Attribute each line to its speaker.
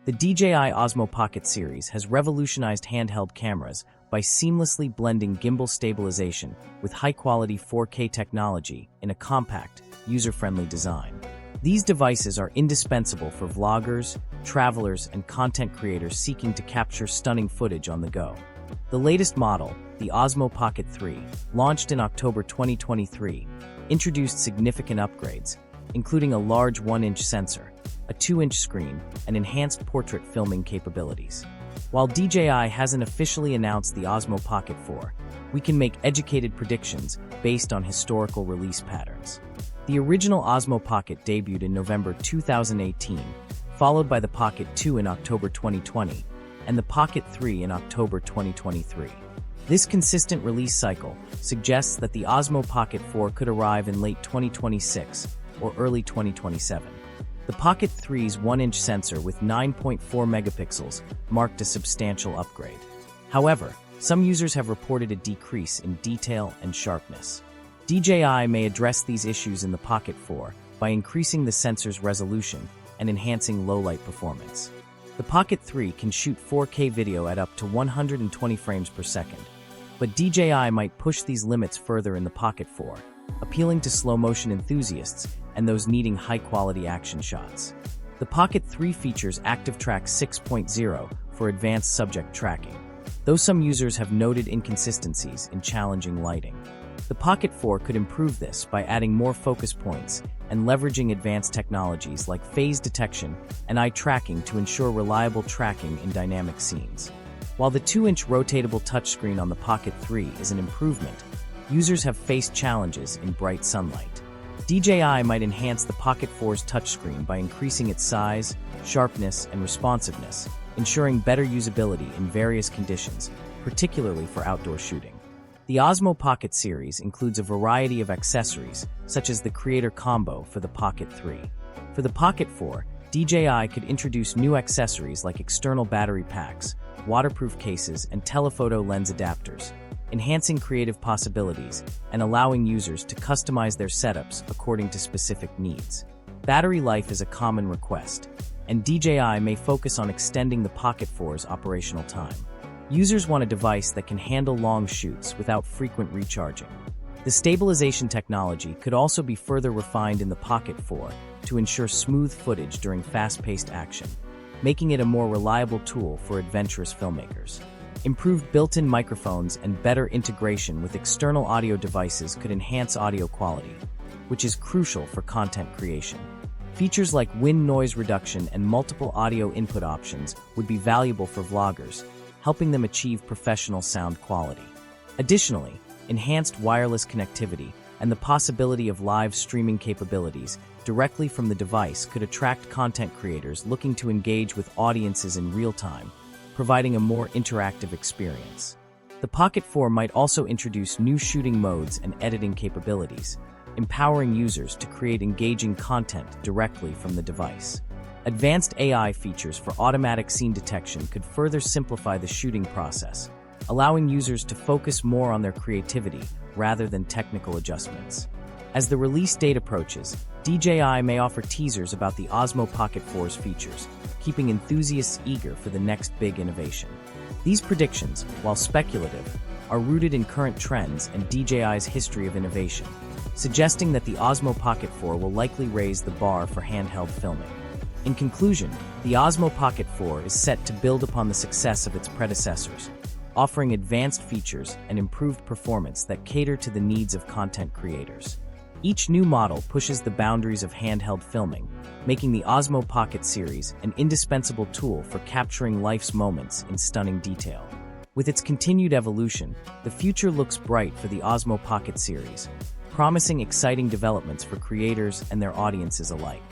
Speaker 1: The DJI Osmo Pocket series has revolutionized handheld cameras by seamlessly blending gimbal stabilization with high-quality 4K technology in a compact, user-friendly design. These devices are indispensable for vloggers, travelers, and content creators seeking to capture stunning footage on the go. The latest model, the Osmo Pocket 3, launched in October 2023, introduced significant upgrades, including a large 1-inch sensor, a 2-inch screen, and enhanced portrait filming capabilities. While DJI hasn't officially announced the Osmo Pocket 4, we can make educated predictions based on historical release patterns. The original Osmo Pocket debuted in November 2018, followed by the Pocket 2 in October 2020, and the Pocket 3 in October 2023. This consistent release cycle suggests that the Osmo Pocket 4 could arrive in late 2026 or early 2027. The Pocket 3's 1-inch sensor with 9.4 megapixels marked a substantial upgrade. However, some users have reported a decrease in detail and sharpness. DJI may address these issues in the Pocket 4 by increasing the sensor's resolution and enhancing low-light performance. The Pocket 3 can shoot 4K video at up to 120 frames per second, but DJI might push these limits further in the Pocket 4, appealing to slow-motion enthusiasts and those needing high-quality action shots. The Pocket 3 features ActiveTrack 6.0 for advanced subject tracking, though some users have noted inconsistencies in challenging lighting. The Pocket 4 could improve this by adding more focus points and leveraging advanced technologies like phase detection and eye tracking to ensure reliable tracking in dynamic scenes. While the 2-inch rotatable touchscreen on the Pocket 3 is an improvement, users have faced challenges in bright sunlight. DJI might enhance the Pocket 4's touchscreen by increasing its size, sharpness, and responsiveness, ensuring better usability in various conditions, particularly for outdoor shooting. The Osmo Pocket series includes a variety of accessories, such as the Creator Combo for the Pocket 3. For the Pocket 4, DJI could introduce new accessories like external battery packs, waterproof cases, and telephoto lens adapters, enhancing creative possibilities and allowing users to customize their setups according to specific needs. Battery life is a common request, and DJI may focus on extending the Pocket 4's operational time. Users want a device that can handle long shoots without frequent recharging. The stabilization technology could also be further refined in the Pocket 4 to ensure smooth footage during fast-paced action, making it a more reliable tool for adventurous filmmakers. Improved built-in microphones and better integration with external audio devices could enhance audio quality, which is crucial for content creation. Features like wind noise reduction and multiple audio input options would be valuable for vloggers, helping them achieve professional sound quality. Additionally, enhanced wireless connectivity and the possibility of live streaming capabilities directly from the device could attract content creators looking to engage with audiences in real time, providing a more interactive experience. The Pocket 4 might also introduce new shooting modes and editing capabilities, empowering users to create engaging content directly from the device. Advanced AI features for automatic scene detection could further simplify the shooting process, allowing users to focus more on their creativity rather than technical adjustments. As the release date approaches, DJI may offer teasers about the Osmo Pocket 4's features, keeping enthusiasts eager for the next big innovation. These predictions, while speculative, are rooted in current trends and DJI's history of innovation, suggesting that the Osmo Pocket 4 will likely raise the bar for handheld filming. In conclusion, the Osmo Pocket 4 is set to build upon the success of its predecessors, offering advanced features and improved performance that cater to the needs of content creators. Each new model pushes the boundaries of handheld filming, making the Osmo Pocket series an indispensable tool for capturing life's moments in stunning detail. With its continued evolution, the future looks bright for the Osmo Pocket series, promising exciting developments for creators and their audiences alike.